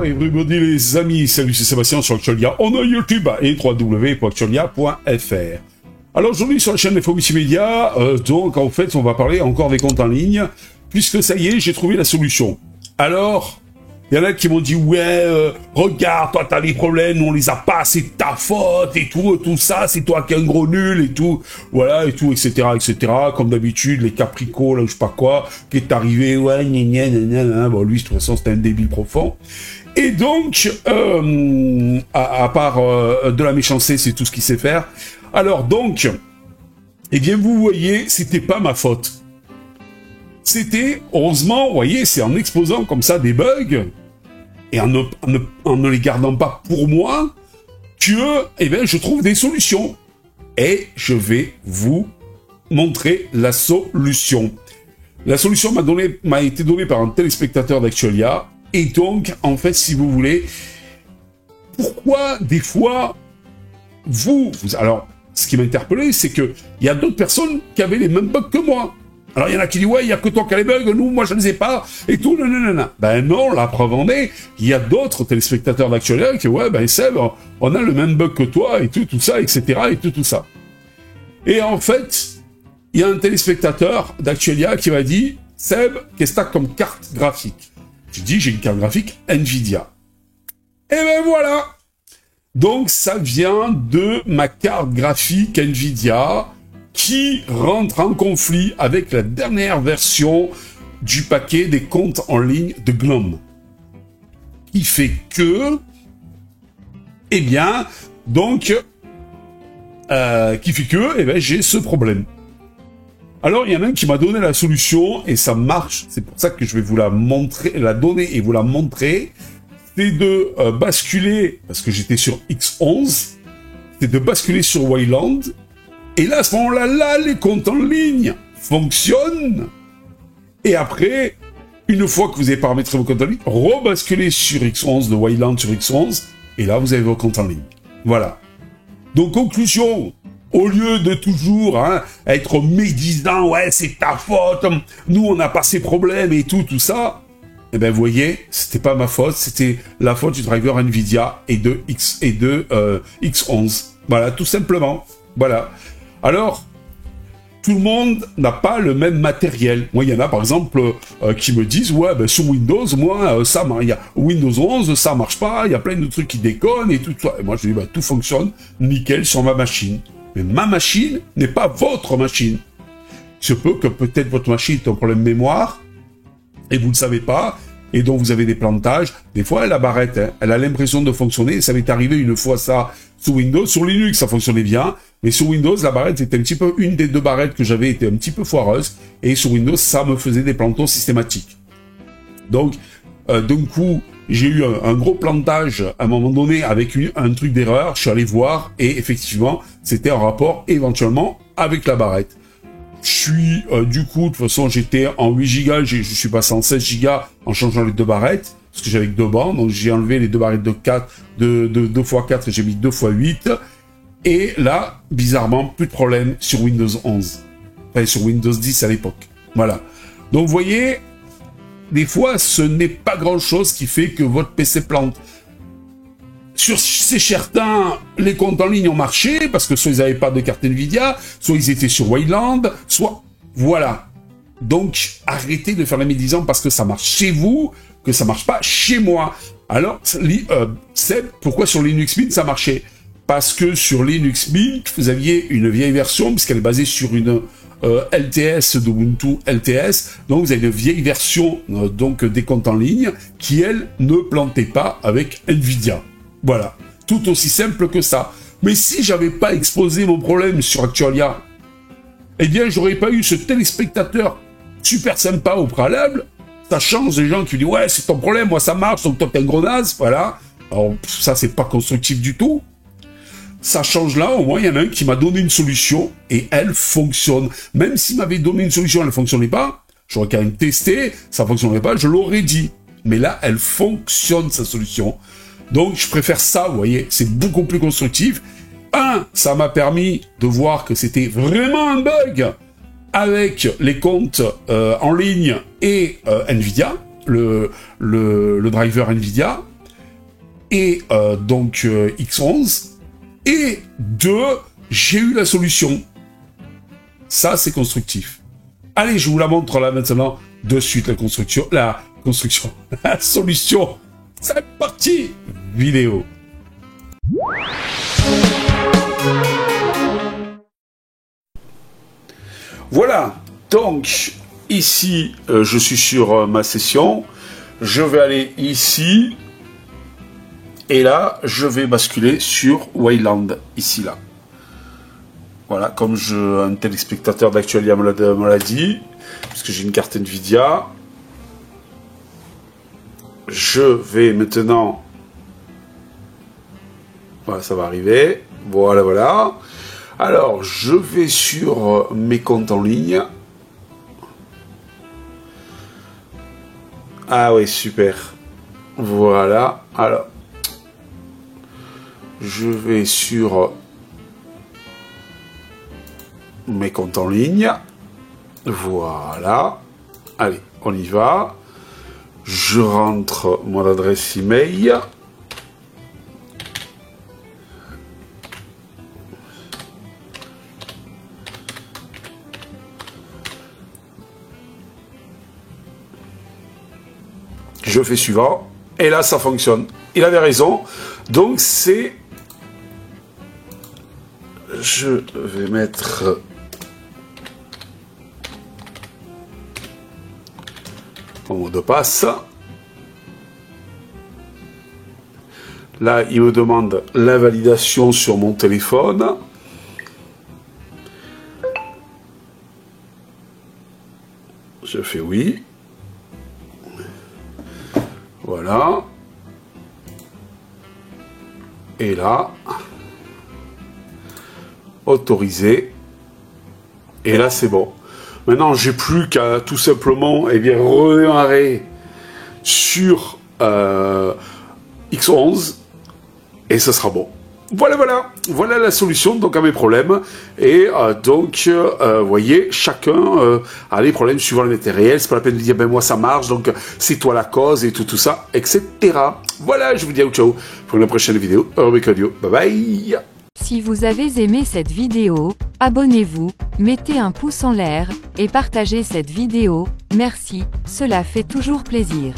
everybody les amis, salut c'est Sébastien sur Actualia, on a YouTube et www.actualia.fr. Alors aujourd'hui sur la chaîne Info Multimédia, donc en fait on va parler encore des comptes en ligne, puisque ça y est, j'ai trouvé la solution. Alors, il y en a qui m'ont dit ouais, regarde, toi t'as des problèmes, nous on les a pas, c'est ta faute et tout ça, c'est toi qui es un gros nul et tout, voilà et tout, etc. Comme d'habitude, les capricots, là je sais pas quoi, qui est arrivé, ouais, gna gna gna gna, bon lui de toute façon c'était un débile profond. Et donc, à part de la méchanceté, c'est tout ce qu'il sait faire. Alors donc, eh bien vous voyez, c'était pas ma faute. C'était, heureusement, vous voyez, c'est en exposant comme ça des bugs, et en ne les gardant pas pour moi, que, eh bien, je trouve des solutions. Et je vais vous montrer la solution. La solution m'a été donnée par un téléspectateur d'Actualia, et donc, en fait, si vous voulez, pourquoi, des fois, alors, ce qui m'a interpellé, c'est que il y a d'autres personnes qui avaient les mêmes bugs que moi. Alors, il y en a qui disent, ouais, il y a que toi qui as les bugs, nous, moi, je ne les ai pas, et tout, non. Ben non, la preuve en est, il y a d'autres téléspectateurs d'Actualia qui, ouais, ben Seb, on a le même bug que toi, et tout ça, etc., et tout ça. Et en fait, il y a un téléspectateur d'Actualia qui m'a dit, Seb, qu'est-ce que t'as comme carte graphique? Je dis, j'ai une carte graphique Nvidia. Et ben voilà! Donc, ça vient de ma carte graphique Nvidia, qui rentre en conflit avec la dernière version du paquet des comptes en ligne de GNOME. Qui fait que, eh bien, donc, j'ai ce problème. Alors, il y en a un qui m'a donné la solution, et ça marche, c'est pour ça que je vais vous la montrer, la donner et vous la montrer, c'est de basculer, parce que j'étais sur X11, c'est de basculer sur Wayland. Et là, à ce moment-là, les comptes en ligne fonctionnent. Et après, une fois que vous avez paramétré vos comptes en ligne, rebasculez sur X11, de Wayland sur X11, et là, vous avez vos comptes en ligne. Voilà. Donc, conclusion, au lieu de toujours être médisant, ouais, c'est ta faute, nous, on n'a pas ces problèmes et tout ça, eh ben, vous voyez, c'était pas ma faute, c'était la faute du driver Nvidia et de X11. Voilà, tout simplement. Voilà. Alors, tout le monde n'a pas le même matériel. Moi, il y en a, par exemple, qui me disent, ouais, ben, sur Windows, moi, Windows 11, ça marche pas, il y a plein de trucs qui déconnent et tout ça. Et moi, je dis, ben, tout fonctionne nickel sur ma machine. Mais ma machine n'est pas votre machine. Il se peut que peut-être votre machine ait un problème de mémoire, et vous ne le savez pas, et donc vous avez des plantages. Des fois, la barrette, elle a l'impression de fonctionner. Ça m'est arrivé une fois ça sous Windows. Sur Linux, ça fonctionnait bien. Mais sur Windows, la barrette était un petit peu, une des deux barrettes que j'avais était un petit peu foireuse. Et sur Windows, ça me faisait des plantons systématiques. Donc, d'un coup, j'ai eu un gros plantage à un moment donné avec un truc d'erreur. Je suis allé voir et effectivement, c'était en rapport éventuellement avec la barrette. Je suis, du coup, de toute façon, j'étais en 8 Go, je suis passé en 16 Go en changeant les deux barrettes, parce que j'avais que deux bandes, donc j'ai enlevé les deux barrettes de 2x4 et j'ai mis 2x8, et là, bizarrement, plus de problème sur Windows 11. Enfin, sur Windows 10 à l'époque. Voilà. Donc, vous voyez, des fois, ce n'est pas grand-chose qui fait que votre PC plante. Sur ces certains, les comptes en ligne ont marché, parce que soit ils n'avaient pas de carte Nvidia, soit ils étaient sur Wayland, soit... Voilà. Donc, arrêtez de faire la médisance parce que ça marche chez vous, que ça marche pas chez moi. Alors, Seb, pourquoi sur Linux Mint ça marchait? Parce que sur Linux Mint, vous aviez une vieille version, puisqu'elle est basée sur une LTS d'Ubuntu LTS, donc vous avez une vieille version donc des comptes en ligne, qui, elle, ne plantait pas avec Nvidia. Voilà, tout aussi simple que ça. Mais si j'avais pas exposé mon problème sur Actualia, eh bien, j'aurais pas eu ce téléspectateur super sympa au préalable. Ça change des gens qui disent, ouais, c'est ton problème, moi ça marche, donc toi t'es un gros naze, voilà. Alors, ça, c'est pas constructif du tout. Ça change là, au moins, il y en a un qui m'a donné une solution, et elle fonctionne. Même s'il m'avait donné une solution, elle ne fonctionnait pas, j'aurais quand même testé, ça fonctionnerait pas, je l'aurais dit. Mais là, elle fonctionne, sa solution. Donc, je préfère ça, vous voyez, c'est beaucoup plus constructif. Ça m'a permis de voir que c'était vraiment un bug avec les comptes en ligne et Nvidia, le driver Nvidia. et donc X11. Et 2, j'ai eu la solution. Ça, c'est constructif. Allez, je vous la montre là maintenant, de suite, la construction, la solution. C'est parti, vidéo. Voilà, donc ici, je suis sur ma session. Je vais aller ici. Et là, je vais basculer sur Wayland, ici, là. Voilà, comme un téléspectateur d'Actualia me l'a dit, puisque j'ai une carte Nvidia. Je vais maintenant... Voilà, ça va arriver. Voilà, voilà. Alors, je vais sur mes comptes en ligne. Ah oui, super. Voilà, alors... Je vais sur mes comptes en ligne. Voilà. Allez, on y va. Je rentre mon adresse email. Je fais suivant. Et là, ça fonctionne. Il avait raison. Donc, c'est... Je vais mettre mon mot de passe. Là, il me demande la validation sur mon téléphone. Je fais oui. Voilà. Et là... Autorisé. Et là, c'est bon. Maintenant, j'ai plus qu'à tout simplement redémarrer sur X11 et ce sera bon. Voilà, voilà. Voilà la solution donc à mes problèmes. Et donc, vous voyez, chacun a des problèmes suivant le matériel. C'est pas la peine de dire, ben moi ça marche, donc c'est toi la cause et tout ça, etc. Voilà, je vous dis ciao pour une prochaine vidéo. Rubrique audio. Bye bye. Si vous avez aimé cette vidéo, abonnez-vous, mettez un pouce en l'air, et partagez cette vidéo, merci, cela fait toujours plaisir.